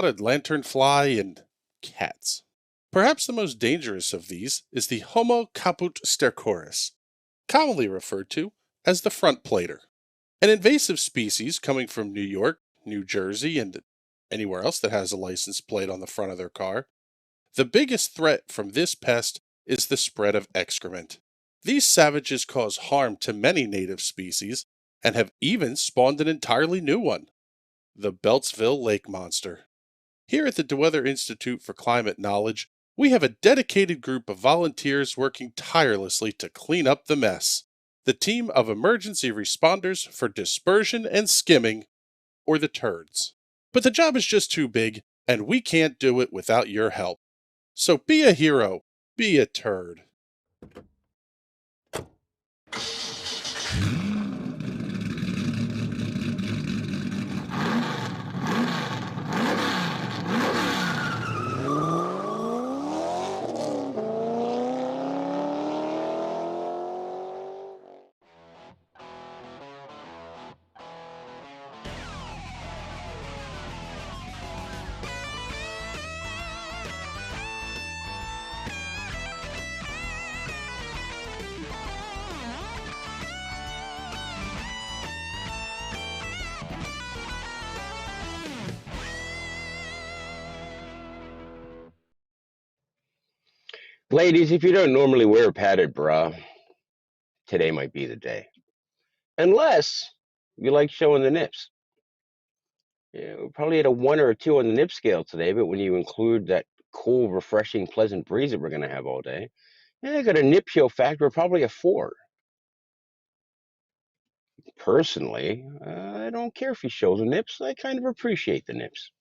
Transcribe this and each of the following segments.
spotted lanternfly, and cats. Perhaps the most dangerous of these is the Homo caput stercoris, commonly referred to as the front plater, an invasive species coming from New York, New Jersey, and anywhere else that has a license plate on the front of their car. The biggest threat from this pest is the spread of excrement. These savages cause harm to many native species and have even spawned an entirely new one, the Beltsville lake monster. Here at the DeWeather Institute for Climate Knowledge, we have a dedicated group of volunteers working tirelessly to clean up the mess. The team of emergency responders for dispersion and skimming, or the turds. But the job is just too big, and we can't do it without your help. So be a hero, be a turd. Ladies, if you don't normally wear a padded bra, today might be the day. Unless you like showing the nips. Yeah, we probably had a 1 or a 2 on the nip scale today, but when you include that cool, refreshing, pleasant breeze that we're going to have all day, yeah, I got a nip show factor of probably a 4. Personally, I don't care if you show the nips. I kind of appreciate the nips.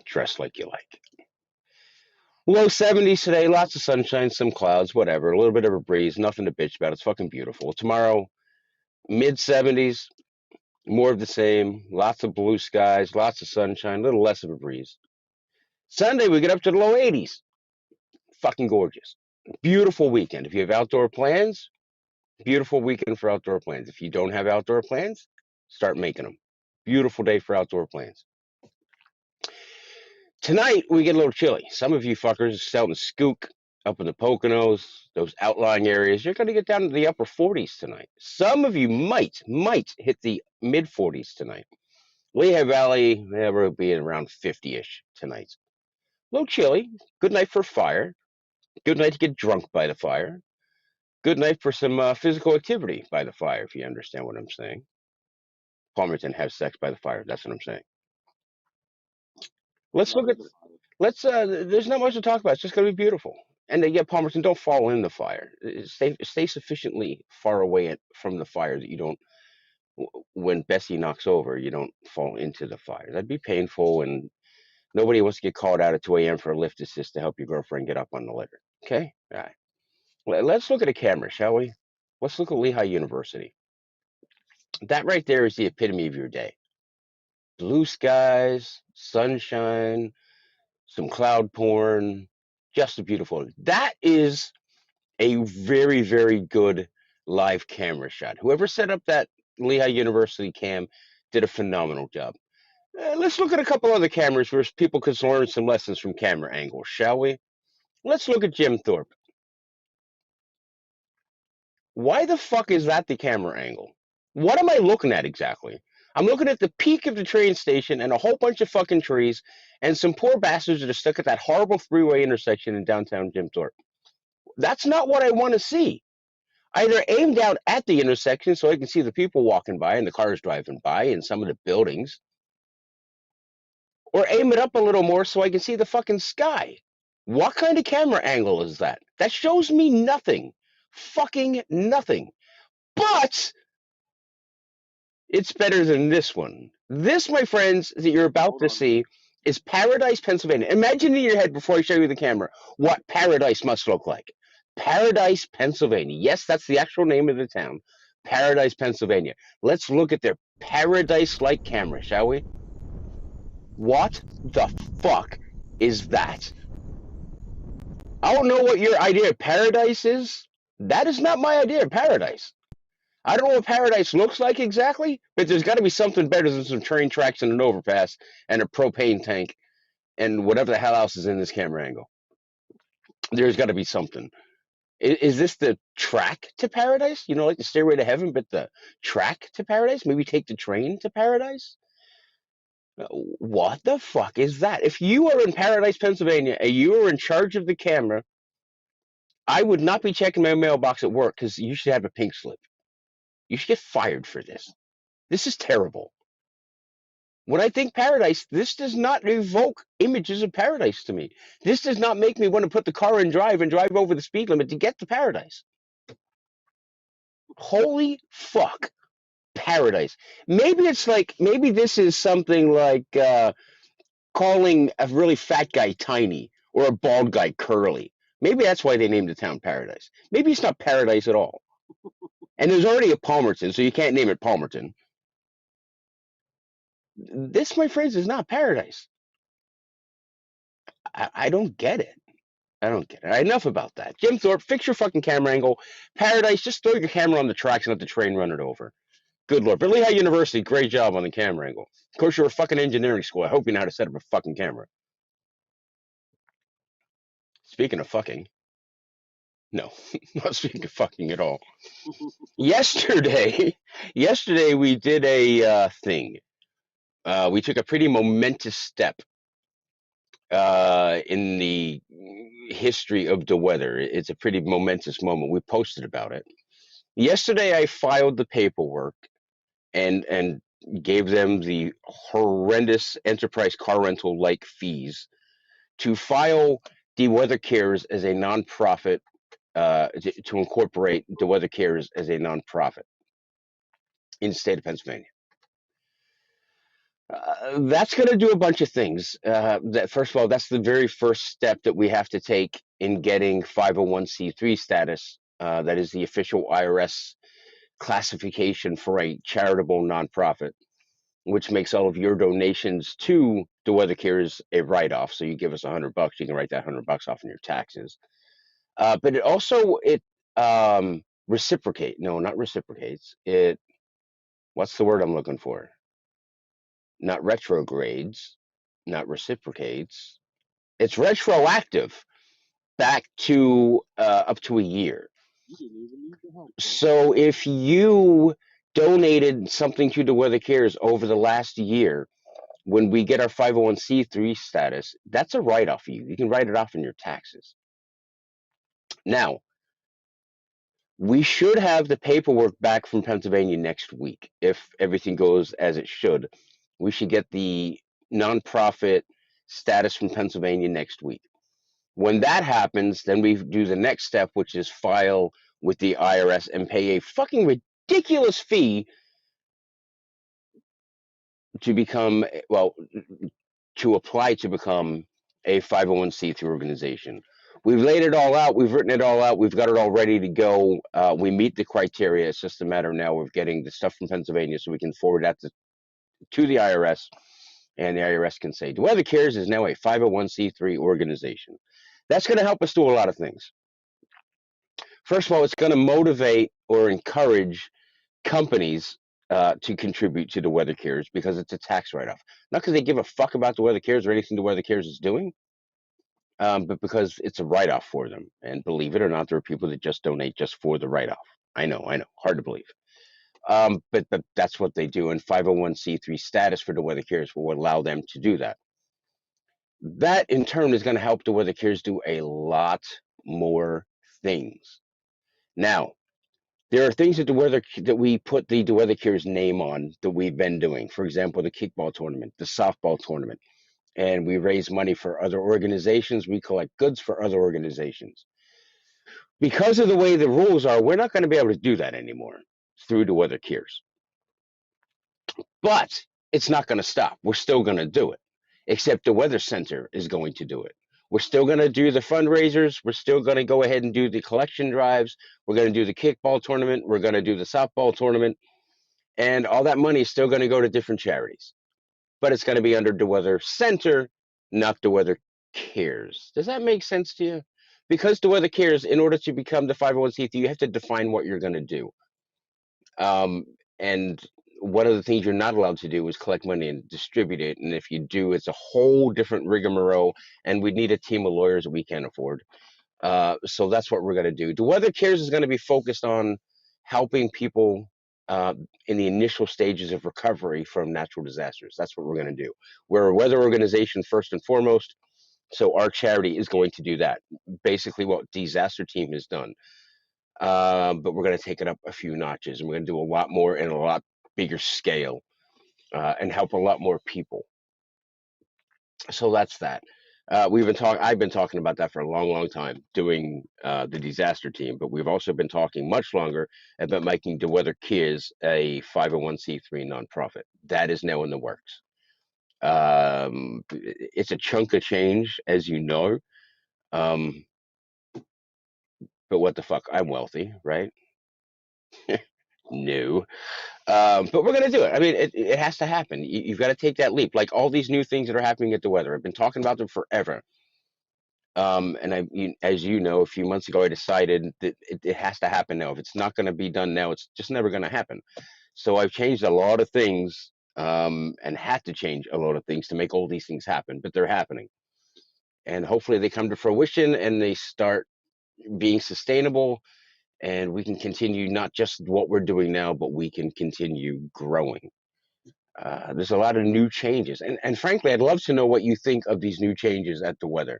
Dress like you like. Low 70s today, lots of sunshine, some clouds, whatever. A little bit of a breeze, nothing to bitch about. It's fucking beautiful. Tomorrow, mid 70s, more of the same. Lots of blue skies, lots of sunshine, a little less of a breeze. Sunday, we get up to the low 80s. Fucking gorgeous. Beautiful weekend. If you have outdoor plans, beautiful weekend for outdoor plans. If you don't have outdoor plans, start making them. Beautiful day for outdoor plans. Tonight, we get a little chilly. Some of you fuckers out in Skook, up in the Poconos, those outlying areas, you're going to get down to the upper 40s tonight. Some of you might hit the mid 40s tonight. Lehigh Valley, we'll be around 50-ish tonight. A little chilly. Good night for a fire. Good night to get drunk by the fire. Good night for some physical activity by the fire, if you understand what I'm saying. Palmerton have sex by the fire. That's what I'm saying. Let's look at. There's not much to talk about. It's just going to be beautiful. And yeah, Palmerton, don't fall in the fire. Stay sufficiently far away from the fire that you don't. When Bessie knocks over, you don't fall into the fire. That'd be painful, and nobody wants to get called out at 2 a.m. for a lift assist to help your girlfriend get up on the litter. Okay, all right. Let's look at a camera, shall we? Let's look at Lehigh University. That right there is the epitome of your day. Blue skies, sunshine, some cloud porn, just a beautiful. That is a very, very good live camera shot. Whoever set up that Lehigh University cam did a phenomenal job. Let's look at a couple other cameras where people could learn some lessons from camera angles, shall we? Let's look at Jim Thorpe. Why the fuck is that the camera angle? What am I looking at exactly? I'm looking at the peak of the train station and a whole bunch of fucking trees and some poor bastards that are stuck at that horrible three-way intersection in downtown Jim Thorpe. That's not what I want to see. Either aim down at the intersection so I can see the people walking by and the cars driving by and some of the buildings, or aim it up a little more so I can see the fucking sky. What kind of camera angle is that? That shows me nothing. Fucking nothing. But it's better than this one. This, my friends, that you're about to see is Paradise, Pennsylvania. Imagine in your head, before I show you the camera, what Paradise must look like. Paradise, Pennsylvania. Yes, that's the actual name of the town. Paradise, Pennsylvania. Let's look at their Paradise-like camera, shall we? What the fuck is that? I don't know what your idea of paradise is. That is not my idea of paradise. I don't know what paradise looks like exactly, but there's got to be something better than some train tracks and an overpass and a propane tank and whatever the hell else is in this camera angle. There's got to be something. Is this the track to paradise? You know, like the stairway to heaven, but the track to paradise? Maybe take the train to paradise? What the fuck is that? If you are in Paradise, Pennsylvania, and you are in charge of the camera, I would not be checking my mailbox at work because you should have a pink slip. You should get fired for this. This is terrible. When I think paradise, this does not evoke images of paradise to me. This does not make me want to put the car in drive and drive over the speed limit to get to paradise. Holy fuck. Paradise. Maybe it's like, maybe this is something like calling a really fat guy tiny or a bald guy curly. Maybe that's why they named the town Paradise. Maybe it's not paradise at all. And there's already a Palmerton, so you can't name it Palmerton. This, my friends, is not paradise. I don't get it. I don't get it. All right, enough about that. Jim Thorpe, fix your fucking camera angle. Paradise, just throw your camera on the tracks and let the train run it over. Good Lord. But Lehigh University, great job on the camera angle. Of course, you're a fucking engineering school. I hope you know how to set up a fucking camera. Speaking of fucking, no, not speaking of fucking at all. Yesterday, we did a thing. We took a pretty momentous step in the history of DeWeather. It's a pretty momentous moment. We posted about it. Yesterday, I filed the paperwork and gave them the horrendous enterprise car rental like fees to file DeWeather Cares as a nonprofit, to incorporate DeWeather Cares as a nonprofit in the state of Pennsylvania. That's going to do a bunch of things. First of all, that's the very first step that we have to take in getting 501c3 status. That is the official IRS classification for a charitable nonprofit, which makes all of your donations to DeWeather Cares a write-off. So you give us $100, you can write that $100 off in your taxes. But it also reciprocate. No, not reciprocates. It, what's the word I'm looking for? Not retrogrades, not reciprocates. It's retroactive back to up to a year. So if you donated something to DeWeather Cares over the last year, when we get our 501c3 status, that's a write-off for you. You can write it off in your taxes. Now, we should have the paperwork back from Pennsylvania next week. If everything goes as it should, we should get the nonprofit status from Pennsylvania next week. When that happens, then we do the next step, which is file with the IRS and pay a fucking ridiculous fee to become, well, to apply to become a 501c3 organization. We've laid it all out. We've written it all out. We've got it all ready to go. We meet the criteria. It's just a matter now of getting the stuff from Pennsylvania so we can forward that to the IRS, and the IRS can say, DeWeather Cares is now a 501c3 organization. That's going to help us do a lot of things. First of all, it's going to motivate or encourage companies to contribute to DeWeather Cares because it's a tax write-off. Not because they give a fuck about DeWeather Cares or anything DeWeather Cares is doing, but because it's a write-off for them. And believe it or not, there are people that just donate just for the write-off. I know, hard to believe. But that's what they do, and 501c3 status for DeWeather Cares will allow them to do that. That, in turn, is going to help DeWeather Cares do a lot more things. Now, there are things that we put the DeWeather Cares name on that we've been doing. For example, the kickball tournament, the softball tournament. And we raise money for other organizations. We collect goods for other organizations. Because of the way the rules are, we're not going to be able to do that anymore through DeWeather Cares. But it's not going to stop. We're still going to do it, except the Weather Center is going to do it. We're still going to do the fundraisers. We're still going to go ahead and do the collection drives. We're going to do the kickball tournament. We're going to do the softball tournament. And all that money is still going to go to different charities. But it's going to be under DeWeather Center, not DeWeather Cares. Does that make sense to you? Because DeWeather Cares, in order to become the 501c3, you have to define what you're going to do. Um, and one of the things you're not allowed to do is collect money and distribute it. And if you do, it's a whole different rigmarole. And we need a team of lawyers that we can't afford. So that's what we're going to do. The Weather Cares is going to be focused on helping people uh, in the initial stages of recovery from natural disasters. That's what we're going to do. We're a weather organization first and foremost. So our charity is going to do that. Basically, what DeSaster team has done. But we're going to take it up a few notches, and we're going to do a lot more in a lot bigger scale, and help a lot more people. So that's that. I've been talking about that for a long, long time, doing the DeSaster team. But we've also been talking much longer about making DeWeather Kids a 501c3 nonprofit. That is now in the works. It's a chunk of change, as you know. Um, but what the fuck? I'm wealthy, right? No. But we're going to do it. I mean, it has to happen. You've got to take that leap. Like all these new things that are happening at DeWeather, I've been talking about them forever. As you know, a few months ago, I decided that it has to happen now. If it's not going to be done now, it's just never going to happen. So I've changed a lot of things, and had to change a lot of things to make all these things happen, but they're happening. And hopefully they come to fruition and they start being sustainable, and we can continue not just what we're doing now, but we can continue growing. There's a lot of new changes. And frankly, I'd love to know what you think of these new changes at DeWeather.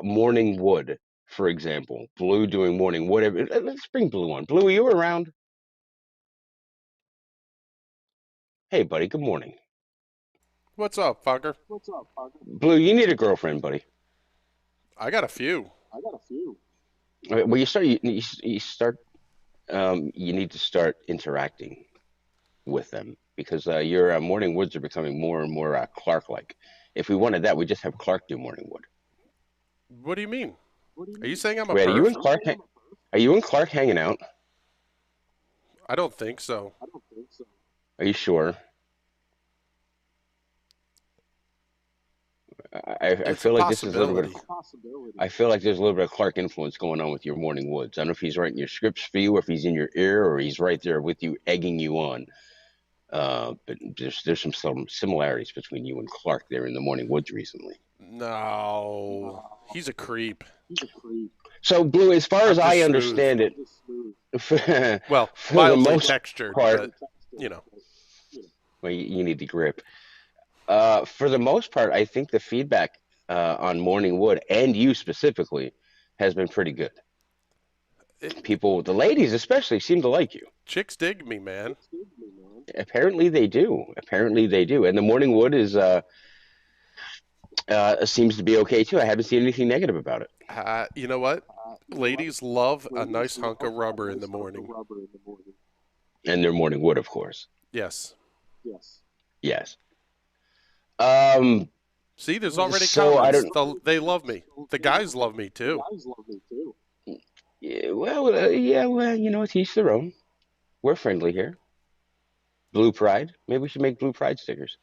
Morning Wood, for example. Blue doing Morning Wood. Let's bring Blue on. Blue, are you around? Hey, buddy, good morning. What's up, fucker? Blue, you need a girlfriend, buddy. I got a few. Well, you need to start interacting with them because your Morning Woods are becoming more and more Clark-like. If we wanted that, we'd just have Clark do Morning Wood. What do you mean? Are you saying I'm a Wait, perv? Are you and Clark hanging out? I don't think so. Are you sure? I It's a feel like this is a little bit. possibility. I feel like there's a little bit of Clark influence going on with your Morning Woods. I don't know if he's writing your scripts for you, or if he's in your ear, or he's right there with you, egging you on. But there's some similarities between you and Clark there in the Morning Woods recently. No, he's a creep. So, Blue, as far as I understand it, well, for the mildly most textured, part, but you know. well, you need the grip. For the most part, I think the feedback on Morning Wood, and you specifically, has been pretty good. People, the ladies especially, seem to like you. Chicks dig me, man. Apparently they do. And the Morning Wood is seems to be okay too. I haven't seen anything negative about it. You know what? Ladies love a nice hunk of rubber in the morning. And their Morning Wood, of course. Yes. Yes. See, there's already So comments. They love me. The guys love me too. Yeah, well, you know, it's each their own. We're friendly here. Blue Pride. Maybe we should make Blue Pride stickers.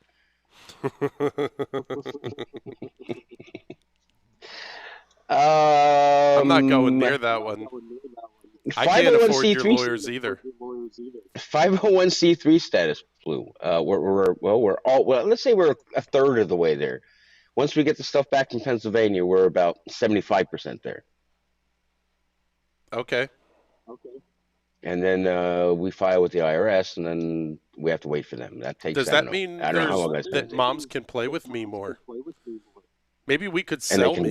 I'm not going near that one. I can't afford your lawyers either. 501c3 status, Blue. Let's say we're a third of the way there. Once we get the stuff back from Pennsylvania, we're about 75% there. Okay. And then we file with the IRS, and then we have to wait for them. That takes. Does that mean that moms can play with me more? Maybe we could sell me.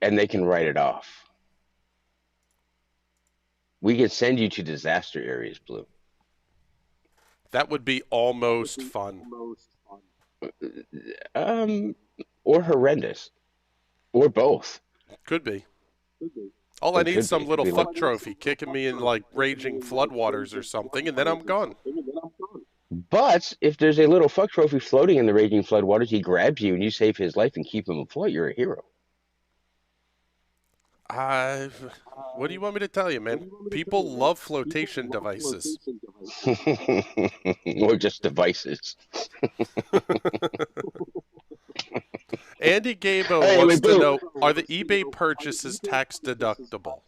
And they can write it off. We can send you to disaster areas, Blue. That would be almost fun. Or horrendous, or both. Could be. All I need is some little fuck trophy kicking me in like raging floodwaters or something, and then I'm gone. But if there's a little fuck trophy floating in the raging floodwaters, he grabs you and you save his life and keep him afloat, you're a hero. What do you want me to tell you, man? People love flotation devices. Or just devices. Andy Gabo wants to know, are the eBay purchases tax deductible?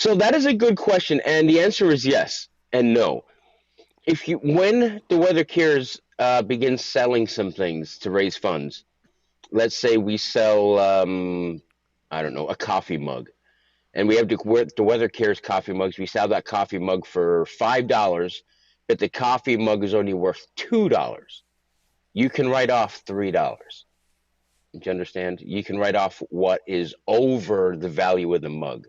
So that is a good question, and the answer is yes and no. When the Weather Cares begins selling some things to raise funds, let's say we sell, I don't know, a coffee mug, and we have the Weather Cares coffee mugs. We sell that coffee mug for $5, but the coffee mug is only worth $2. You can write off $3. Do you understand? You can write off what is over the value of the mug.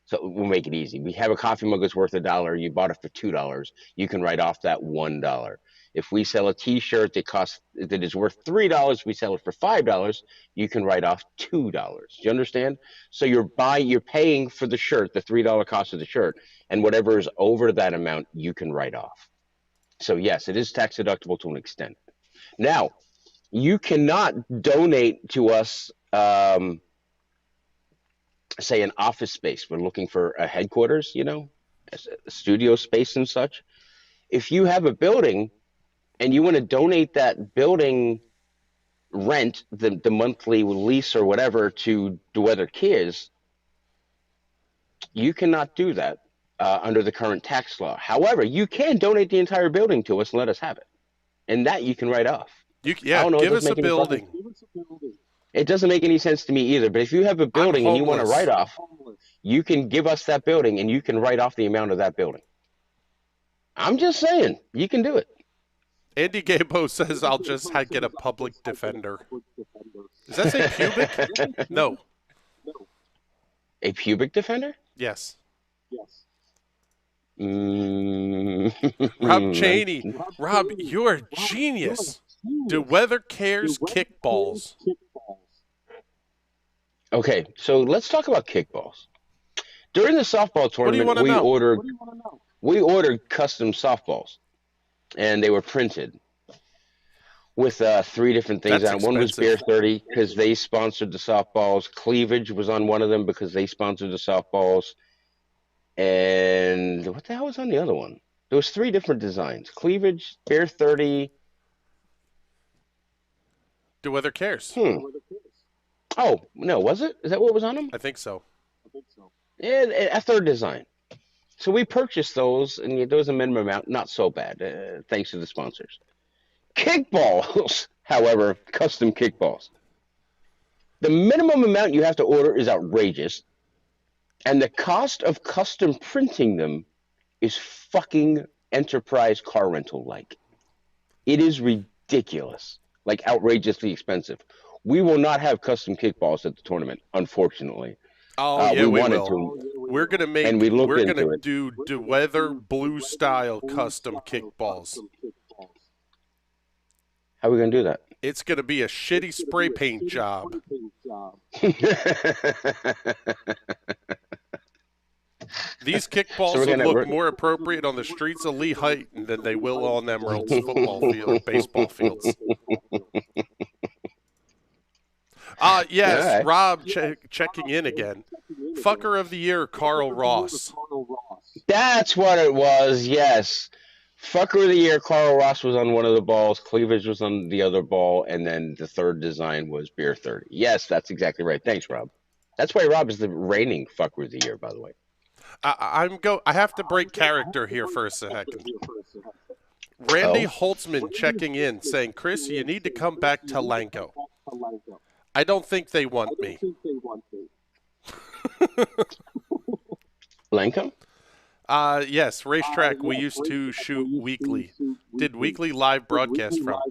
So we'll make it easy. We have a coffee mug that's worth $1. You bought it for $2. You can write off that $1. If we sell a T-shirt that is worth $3, we sell it for $5. You can write off $2. Do you understand? So you're paying for the shirt, the $3 cost of the shirt, and whatever is over that amount, you can write off. So yes, it is tax deductible to an extent. Now, you cannot donate to us. Say an office space. We're looking for a headquarters, a studio space and such. If you have a building and you want to donate that building rent, the monthly lease or whatever, to DeWeather Cares, you cannot do that under the current tax law. However, you can donate the entire building to us and let us have it, and that you can write off. Yeah, give us a building. It doesn't make any sense to me either, but if you have a building and you want to write off, you can give us that building and you can write off the amount of that building. I'm just saying, you can do it. Andy Gabo says I'll just get a public defender. Does that say pubic? No. A pubic defender? Yes. Rob Cheney. Rob, you're a genius. DeWeather Cares kickballs. Okay, so let's talk about kickballs. During the softball tournament, we ordered custom softballs, and they were printed with 3 different things on it. One was Beer 30 because they sponsored the softballs. Cleavage was on one of them because they sponsored the softballs. And what the hell was on the other one? There was 3 different designs. Cleavage, Beer 30. DeWeather Cares. Oh, no, was it? Is that what was on them? I think so. Yeah, a 3rd design. So we purchased those, and there was a minimum amount. Not so bad, thanks to the sponsors. Kickballs, however, custom kickballs. The minimum amount you have to order is outrageous, and the cost of custom printing them is fucking enterprise car rental-like. It is ridiculous, like outrageously expensive. We will not have custom kickballs at the tournament, unfortunately. Oh, yeah, we will. We're going to do DeWeather blue style custom kickballs. How are we going to do that? It's going to be a shitty spray paint job. These kickballs will look more appropriate on the streets of Lehigh than they will on Emerald's football field, baseball fields. Yes, right. Rob checking in again. Fucker of the year, Carl Ross. That's what it was, yes. Fucker of the year, Carl Ross was on one of the balls. Cleavage was on the other ball. And then the 3rd design was Beer 30. Yes, that's exactly right. Thanks, Rob. That's why Rob is the reigning fucker of the year, by the way. I have to break character here for a second. Randy Holtzman checking in, saying, Chris, you need to come back to Lanco. I don't think they want me. Lanco? Yes, racetrack we used to shoot weekly. Did weekly live broadcast from.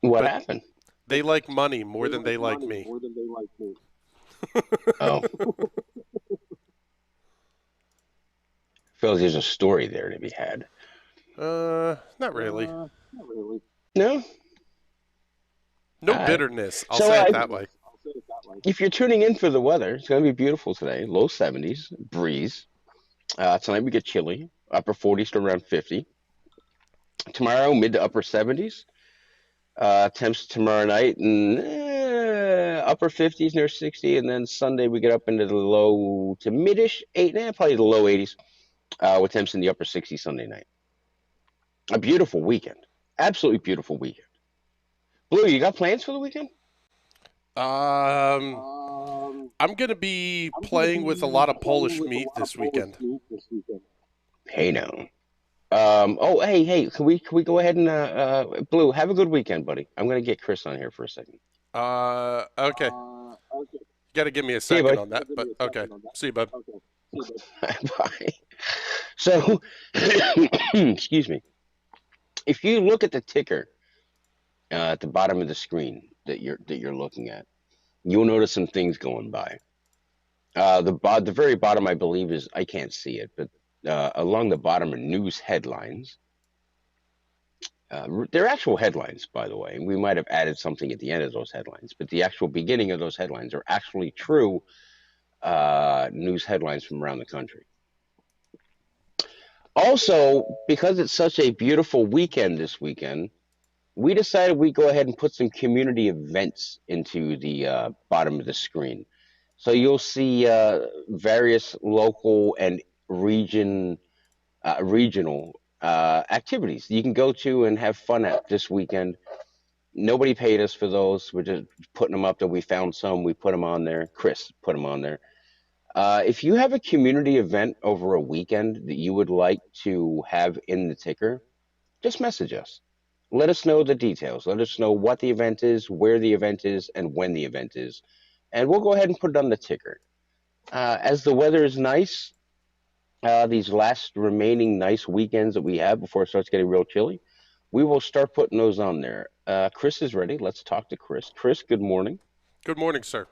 What happened? They like money more than they like me. Oh. Feels there's a story there to be had. Not really. No? No bitterness. I'll say it that way. If you're tuning in for the weather, it's going to be beautiful today. Low 70s, breeze. Tonight we get chilly, upper 40s to around 50. Tomorrow, mid to upper 70s. Temps tomorrow night, and upper 50s near 60. And then Sunday we get up into the low to midish, probably the low 80s, with temps in the upper 60s Sunday night. A beautiful weekend. Absolutely beautiful weekend. Blue, you got plans for the weekend? I'm going to be playing with a lot of Polish meat this weekend. Hey now. Oh, hey, can we go ahead and Blue, have a good weekend, buddy. I'm gonna get Chris on here for a second. Okay. You got to give me a See you, second buddy. on that, but okay. See you, bud. Bye. So, excuse me. If you look at the ticker at the bottom of the screen that you're looking at, you'll notice some things going by. The very bottom, I believe, is I can't see it, but along the bottom are news headlines. They're actual headlines, by the way. We might have added something at the end of those headlines, but the actual beginning of those headlines are actually true news headlines from around the country. Also, because it's such a beautiful weekend this weekend, we decided we'd go ahead and put some community events into the bottom of the screen. So you'll see various local and regional activities you can go to and have fun at this weekend. Nobody paid us for those. We're just putting them up there. We found some. We put them on there. Chris put them on there. If you have a community event over a weekend that you would like to have in the ticker, just message us. Let us know the details. Let us know what the event is, where the event is, and when the event is. And we'll go ahead and put it on the ticker. As the weather is nice, these last remaining nice weekends that we have before it starts getting real chilly, we will start putting those on there. Chris is ready. Let's talk to Chris. Chris, good morning. Good morning, sir.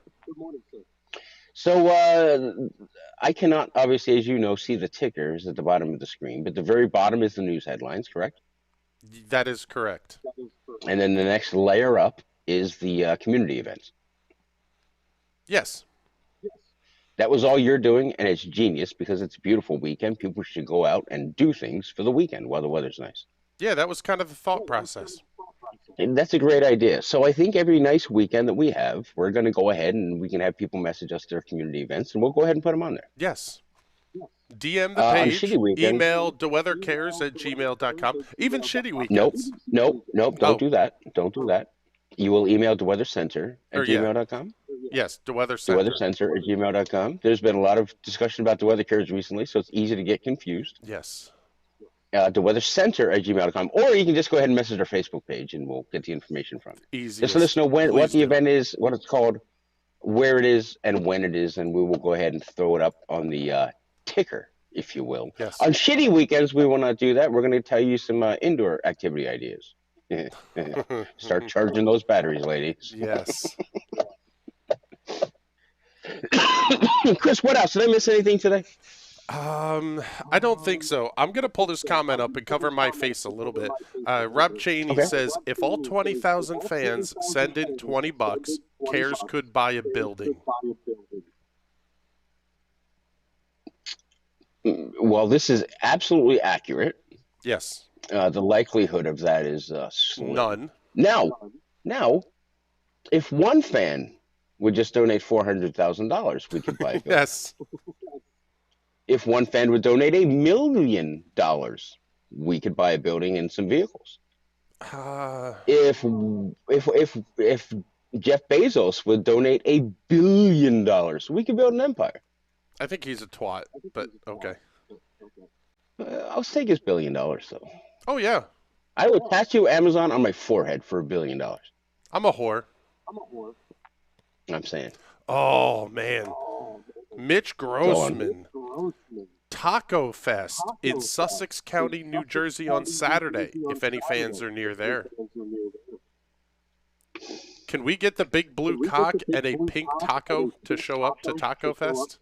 So I cannot, obviously, as you know, see the tickers at the bottom of the screen, but the very bottom is the news headlines, correct? That is correct. And then the next layer up is the community events. Yes. That was all you're doing, and it's genius because it's a beautiful weekend. People should go out and do things for the weekend while the weather's nice. Yeah, that was kind of the thought process. And that's a great idea. So I think every nice weekend that we have, we're going to go ahead and we can have people message us their community events, and we'll go ahead and put them on there. Yes. DM the On page, shitty weekends, email DeWeatherCares@gmail.com. Even shitty weekends. nope, don't Oh. do that. Don't do that. You will email DeWeatherCenter@gmail.com. gmail.com. Yes, DeWeather Center. DeWeatherCenter@gmail.com. There's been a lot of discussion about the weather cares recently, so it's easy to get confused. Yes. DeWeatherCenter@gmail.com, or you can just go ahead and message our Facebook page, and we'll get the information from it. Easy. Just let us know what the event is, what it's called, where it is, and when it is, and we will go ahead and throw it up on the ticker, if you will. Yes. On shitty weekends, we will not do that. We're going to tell you some indoor activity ideas. Start charging those batteries, ladies. Yes. Chris, what else? Did I miss anything today? I don't think so. I'm going to pull this comment up and cover my face a little bit. Rob Cheney says, if all 20,000 fans send in $20, Cares could buy a building. Well, this is absolutely accurate. Yes. The likelihood of that is slim. None. Now, if one fan would just donate $400,000, we could buy a building. Yes. If one fan would donate $1 million, we could buy a building and some vehicles. If Jeff Bezos would donate $1 billion, we could build an empire. I think he's a twat, but okay. I'll take his $1 billion, though. Oh, yeah. I would tattoo Amazon on my forehead for $1 billion. I'm a whore. I'm saying. Oh, man. Mitch Grossman. Taco Fest in Sussex County, New Jersey on Saturday, if any fans are near there. Can we get the big blue cock and a pink taco to show up to Taco Fest?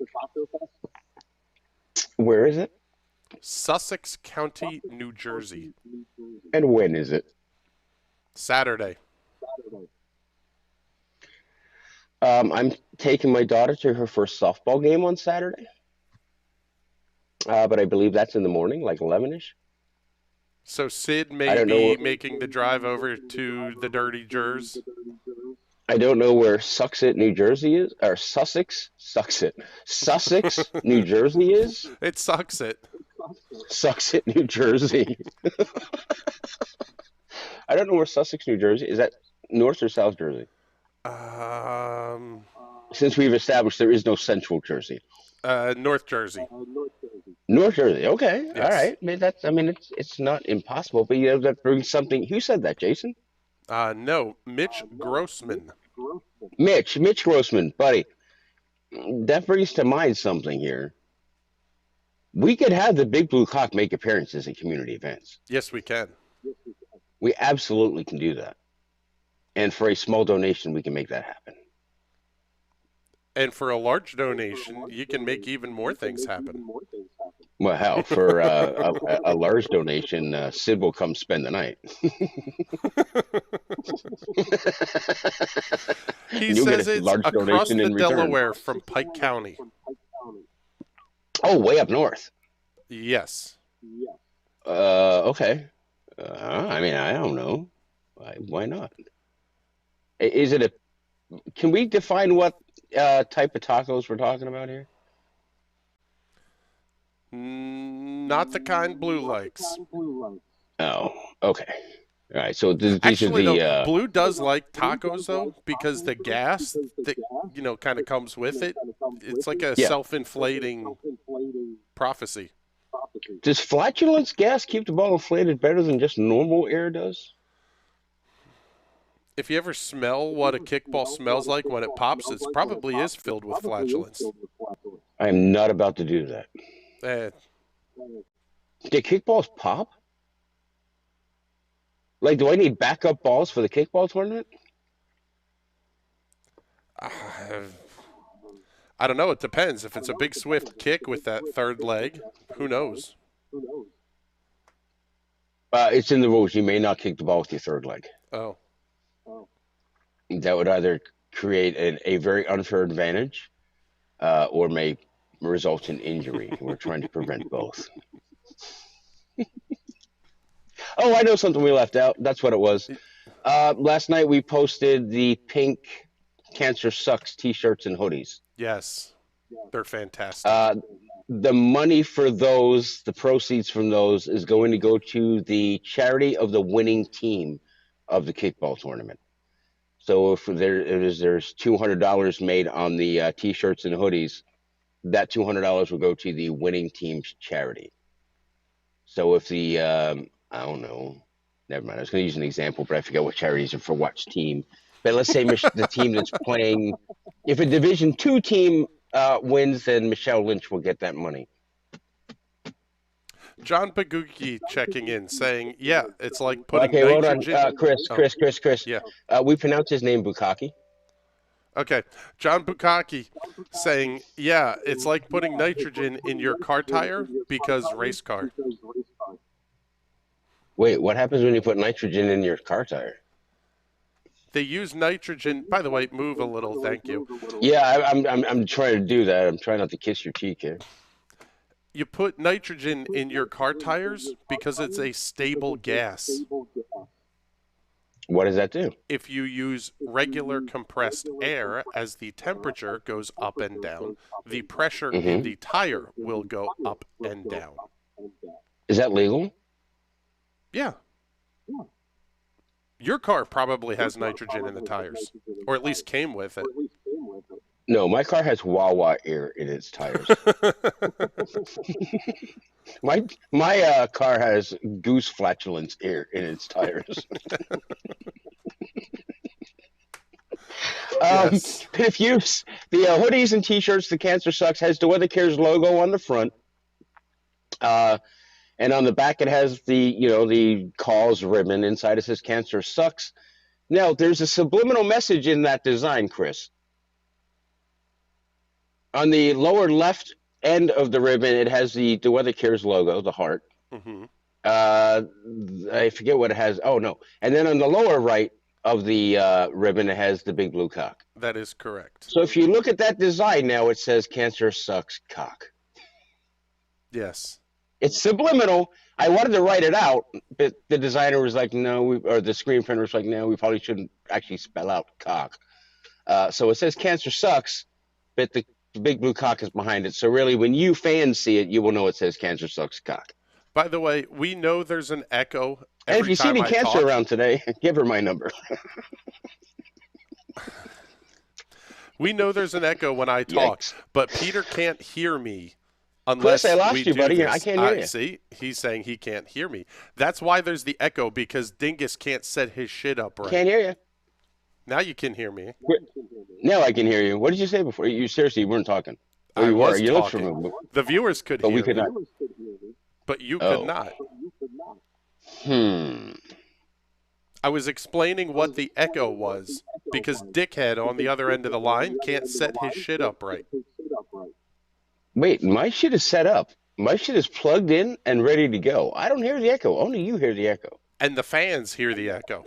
Where is it? Sussex County, New Jersey. And when is it? Saturday. I'm taking my daughter to her first softball game on Saturday. But I believe that's in the morning, like 11-ish. So Sid may be making the drive over to the Dirty Jers. I don't know where Suxit, New Jersey is, or Sussex, New Jersey is. It sucks it. Suxit, New Jersey. I don't know where Sussex, New Jersey is. That North or South Jersey? Since we've established there is no Central Jersey. North Jersey. North Jersey. Okay. All Yes. right. I mean, it's not impossible, but that brings something. Who said that, Jason? No, Mitch Grossman. Mitch Grossman, buddy. That brings to mind something here. We could have the Big Blue Cock make appearances at community events. Yes, we can. We absolutely can do that. And for a small donation, we can make that happen. And for a large donation, you can make even more things happen. Well, hell, for a large donation, Sid will come spend the night. He says it's across the Delaware from Pike County. Oh, way up north. Yes. Okay. I mean, I don't know. Why not? Is it a? Can we define what type of tacos we're talking about here? Not the kind Blue likes. Oh, okay. All right. So these Actually, are the no, Blue does like tacos though, because the gas that kind of comes with it. It's like a self-inflating prophecy. Does flatulence gas keep the ball inflated better than just normal air does? If you ever smell what a kickball smells like when it pops, it probably is filled with flatulence. I am not about to do that. Do kickballs pop? Like, do I need backup balls for the kickball tournament? I don't know. It depends. If it's a big swift kick with that third leg, who knows? It's in the rules. You may not kick the ball with your third leg. Oh. That would either create a very unfair advantage or may result in injury. We're trying to prevent both. Oh, I know something we left out. That's what it was. Last night we posted the pink Cancer Sucks t-shirts and hoodies. Yes. They're fantastic. The money for those, the proceeds from those, is going to go to the charity of the winning team of the kickball tournament. So if there's $200 made on the t-shirts and hoodies, that $200 will go to the winning team's charity. So if the I don't know, never mind. I was going to use an example, but I forget what charities are for which team. But let's say the team that's playing, if a Division II team wins, then Michelle Lynch will get that money. John Paguki checking in, saying, "Yeah, it's like putting nitrogen." Hold on, Chris. Yeah, we pronounce his name Bukaki. Okay, John Bukaki saying, "Yeah, it's like putting nitrogen in your car tire because race car." Wait, what happens when you put nitrogen in your car tire? They use nitrogen. By the way, move a little. Thank you. Yeah, I'm trying to do that. I'm trying not to kiss your cheek here. You put nitrogen in your car tires because it's a stable gas. What does that do? If you use regular compressed air, as the temperature goes up and down, the pressure in the tire will go up and down. Is that legal? Yeah. Your car probably has nitrogen in the tires, or at least came with it. No, my car has Wawa air in its tires. my car has goose flatulence air in its tires. Yes. If you the hoodies and t-shirts, the Cancer Sucks has DeWeather Cares logo on the front. And on the back, it has the cause ribbon. Inside, it says Cancer Sucks. Now, there's a subliminal message in that design, Chris. On the lower left end of the ribbon, it has the DeWeather Cares logo, the heart. Mm-hmm. I forget what it has. Oh, no. And then on the lower right of the ribbon, it has the big blue cock. That is correct. So if you look at that design now, it says Cancer Sucks cock. Yes. It's subliminal. I wanted to write it out, but the designer was like, no, or the screen printer was like, no, we probably shouldn't actually spell out cock. So it says Cancer Sucks, but the big blue cock is behind it. So really, when you fans see it, you will know it says Cancer Sucks cock. By the way, we know there's an echo every and if you see any cancer talk. Around today, give her my number. We know there's an echo when I talk, Yikes. but Peter can't hear me Chris, I unless we lost you, do buddy. I this. can't hear you. See, he's saying he can't hear me. That's why there's the echo, because Dingus can't set his shit up right. Can't hear you. Now you can hear me. Now I can hear you. What did you say before? You seriously weren't talking. Or I you were. was Your lips were talking. moving. The viewers could But we hear could me, not. but you could Oh. not. Hmm. I was explaining what the echo was because Dickhead on the other end of the line can't set his shit up right. Wait, my shit is set up. My shit is plugged in and ready to go. I don't hear the echo. Only you hear the echo. And the fans hear the echo.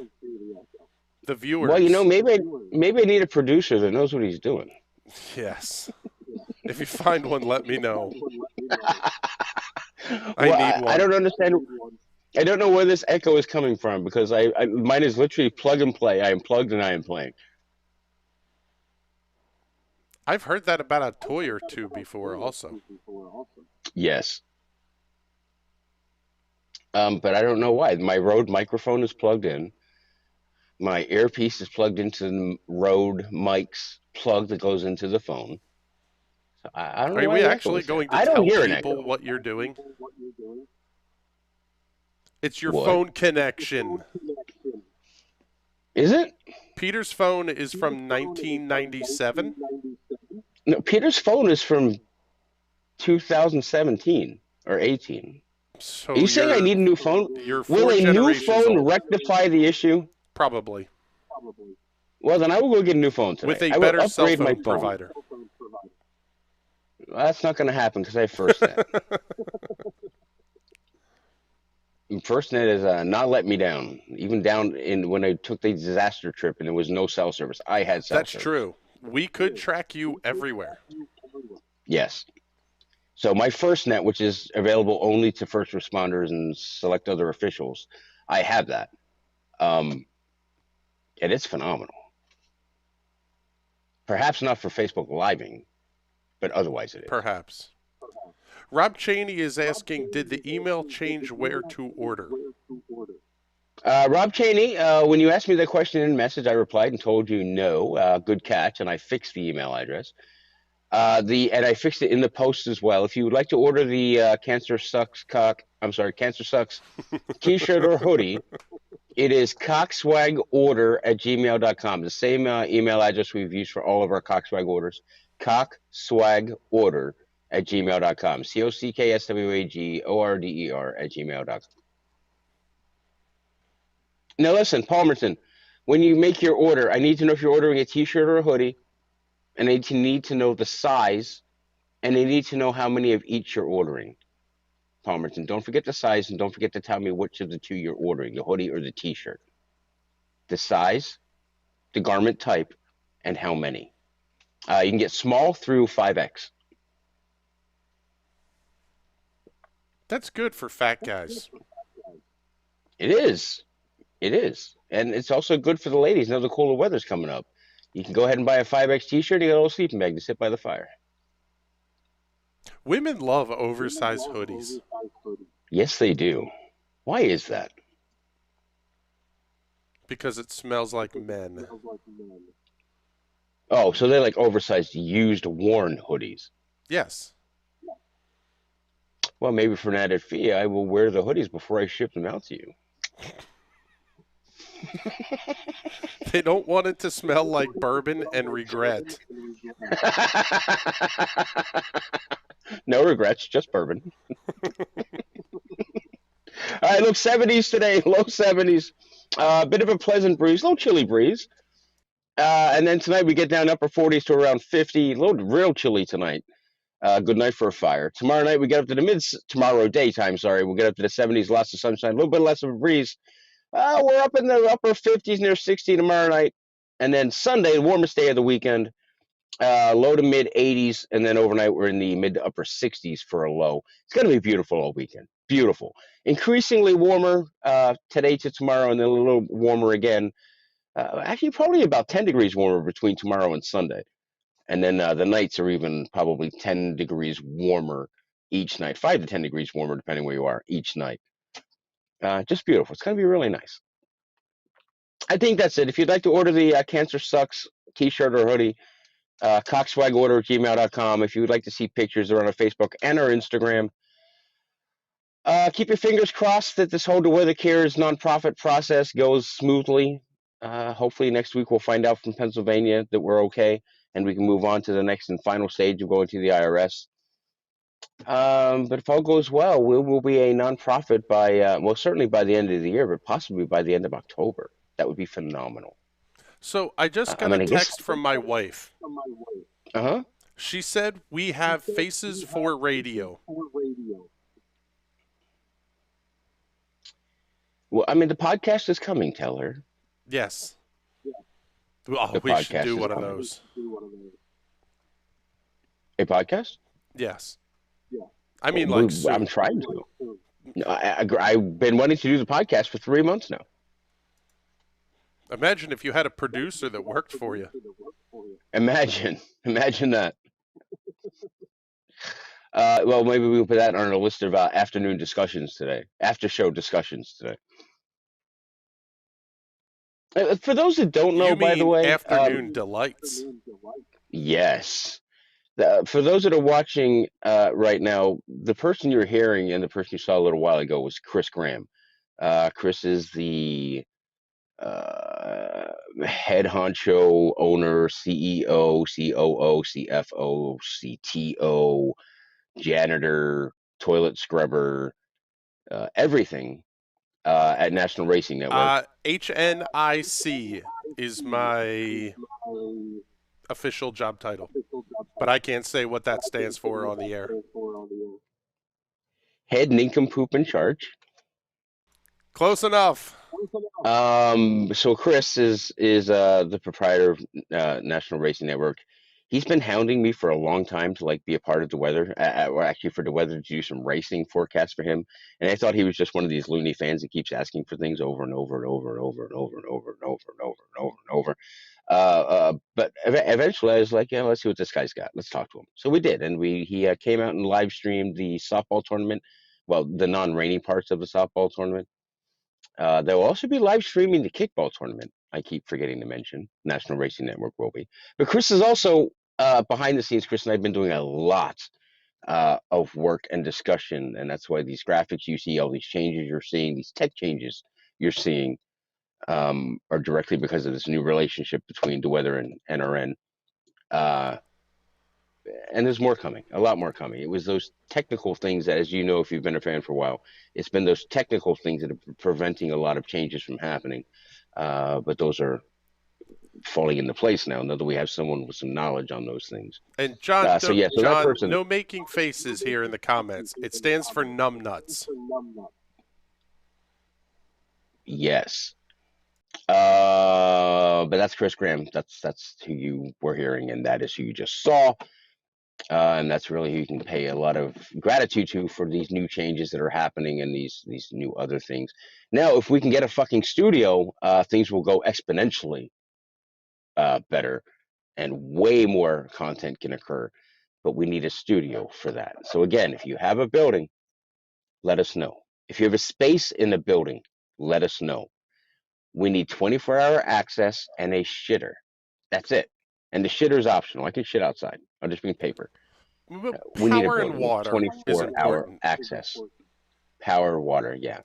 The viewers. Well, you know, maybe I need a producer that knows what he's doing. Yes. If you find one, let me know. I need one. I don't understand. I don't know where this echo is coming from because mine is literally plug and play. I am plugged and I am playing. I've heard that about a toy or two before also. Yes. But I don't know why. My Rode microphone is plugged in. My earpiece is plugged into the Rode mic's plug that goes into the phone. So I don't know Are why we the echo actually is there. going to I don't tell hear an people echo. what you're doing? It's your What? phone connection. Is it? Peter's phone is from 1997. No, Peter's phone is from 2017 or 18. So Are you saying I need a new phone? You're Will four a new generations phone old. rectify the issue? Probably. Well, then I will go get a new phone today. With a I will better cell upgrade my phone phone. provider. That's not going to happen because I have FirstNet. FirstNet is not let me down. Even down in when I took the DeSaster trip and there was no cell service, I had cell That's service. true. We could track you everywhere. Yes. So my FirstNet, which is available only to first responders and select other officials, I have that. And it's phenomenal. Perhaps not for Facebook Living, but otherwise it is. Perhaps. Rob Cheney is asking, did the email change where to order? Rob Cheney, when you asked me that question in message, I replied and told you no. Good catch, and I fixed the email address. And I fixed it in the post as well. If you would like to order the Cancer Sucks t-shirt or hoodie, it is cockswagorder@gmail.com. The same email address we've used for all of our Cockswag orders. Cockswagorder@gmail.com. COCKSWAGORDER@gmail.com. Now listen, Palmerton, when you make your order, I need to know if you're ordering a t-shirt or a hoodie, and I need to know the size, and I need to know how many of each you're ordering. Palmerton, don't forget the size, and don't forget to tell me which of the two you're ordering, the hoodie or the t-shirt. The size, the garment type, and how many. You can get small through 5X. That's good for fat guys. It is. It is. And it's also good for the ladies. Now the cooler weather's coming up. You can go ahead and buy a 5X t-shirt and you get a little sleeping bag to sit by the fire. Women love oversized hoodies. Yes, they do. Why is that? Because it smells like men. Oh, so they're like oversized, used, worn hoodies. Yes. Well, maybe for an added fee, I will wear the hoodies before I ship them out to you. They don't want it to smell like bourbon and regret. No regrets, just bourbon. All right, look, 70s today, low 70s. A bit of a pleasant breeze, low chilly breeze. And then tonight we get down upper 40s to around 50. Real chilly tonight. Good night for a fire. Tomorrow night we get up to the tomorrow daytime, sorry. We'll get up to the 70s, lots of sunshine, a little bit less of a breeze. We're up in the upper 50s, near 60 tomorrow night. And then Sunday, the warmest day of the weekend, low to mid 80s. And then overnight, we're in the mid to upper 60s for a low. It's going to be beautiful all weekend. Beautiful. Increasingly warmer today to tomorrow, and then a little warmer again. Actually, probably about 10 degrees warmer between tomorrow and Sunday. And then the nights are even probably 10 degrees warmer each night, 5 to 10 degrees warmer, depending where you are each night. Just beautiful. It's going to be really nice. I think that's it. If you'd like to order the Cancer Sucks t-shirt or hoodie, cockswagorder@gmail.com. If you would like to see pictures, they're on our Facebook and our Instagram. Keep your fingers crossed that this whole DeWeather Cares nonprofit process goes smoothly. Hopefully next week we'll find out from Pennsylvania that we're okay and we can move on to the next and final stage of going to the IRS. But if all goes well, we will be a nonprofit by, well, certainly by the end of the year, but possibly by the end of October. That would be phenomenal. So I just I got a mean, I guess. text from my wife. Uh-huh. She said we have faces for radio. Well, I mean, the podcast is coming, tell her. Yes. Oh, The we should podcast do is one of coming. those. A podcast? Yes. I mean, like soon. I'm trying to. I've been wanting to do the podcast for 3 months now. Imagine if you had a producer that worked for you. Imagine that. Well, maybe we'll put that on our list of afternoon discussions today, after show discussions today. For those that don't know, You by the mean way, afternoon delights. yes. For those that are watching right now, the person you're hearing and the person you saw a little while ago was Chris Graham. Chris is the head honcho, owner, CEO, COO, CFO, CTO, janitor, toilet scrubber, everything at National Racing Network. HNIC is my official job title, but I can't say what that stands for on the air. Head nincompoop in charge. Close enough. So Chris is the proprietor of National Racing Network. He's been hounding me for a long time to like be a part of DeWeather, or actually for DeWeather to do some racing forecasts for him. And I thought he was just one of these loony fans that keeps asking for things over and over and over and over and over and over and over and over and over and over. But eventually I was like, yeah, let's see what this guy's got. Let's talk to him. So we did, and he came out and live streamed the softball tournament. Well, the non-rainy parts of the softball tournament. They'll also be live streaming the kickball tournament. I keep forgetting to mention. National Racing Network will be. But Chris is also behind the scenes. Chris and I have been doing a lot of work and discussion, and that's why these graphics you see, all these changes you're seeing, these tech changes you're seeing, are directly because of this new relationship between DeWeather and NRN. And there's more coming, a lot more coming. It was those technical things that, as you know, if you've been a fan for a while, it's been those technical things that are preventing a lot of changes from happening. But those are falling into place now that we have someone with some knowledge on those things. And John, John, no making faces here in the comments. It stands for numbnuts. Yes. But that's Chris Graham. That's who you were hearing, and that is who you just saw. And that's really who you can pay a lot of gratitude to for these new changes that are happening and these new other things. Now, if we can get a fucking studio, things will go exponentially better, and way more content can occur. But we need a studio for that. So again, if you have a building, let us know. If you have a space in the building, let us know. We need 24-hour access and a shitter. That's it. And the shitter is optional. I can shit outside. I'll just bring paper. We need a Power and water is 24-hour important. access. Power, water, yeah.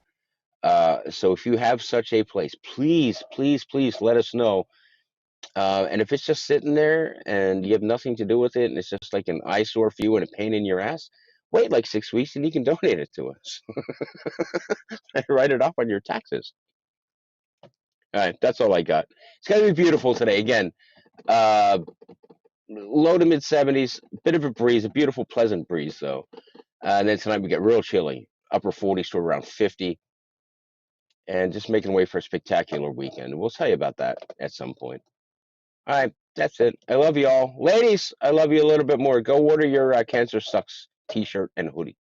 So if you have such a place, please, please, please let us know. And if it's just sitting there and you have nothing to do with it and it's just like an eyesore for you and a pain in your ass, wait like 6 weeks and you can donate it to us. And write it off on your taxes. All right, that's all I got. It's going to be beautiful today. Again, low to mid 70s, bit of a breeze, a beautiful, pleasant breeze, though. And then tonight we get real chilly, upper 40s to around 50. And just making way for a spectacular weekend. We'll tell you about that at some point. All right, that's it. I love you all. Ladies, I love you a little bit more. Go order your Cancer Sucks t-shirt and hoodie.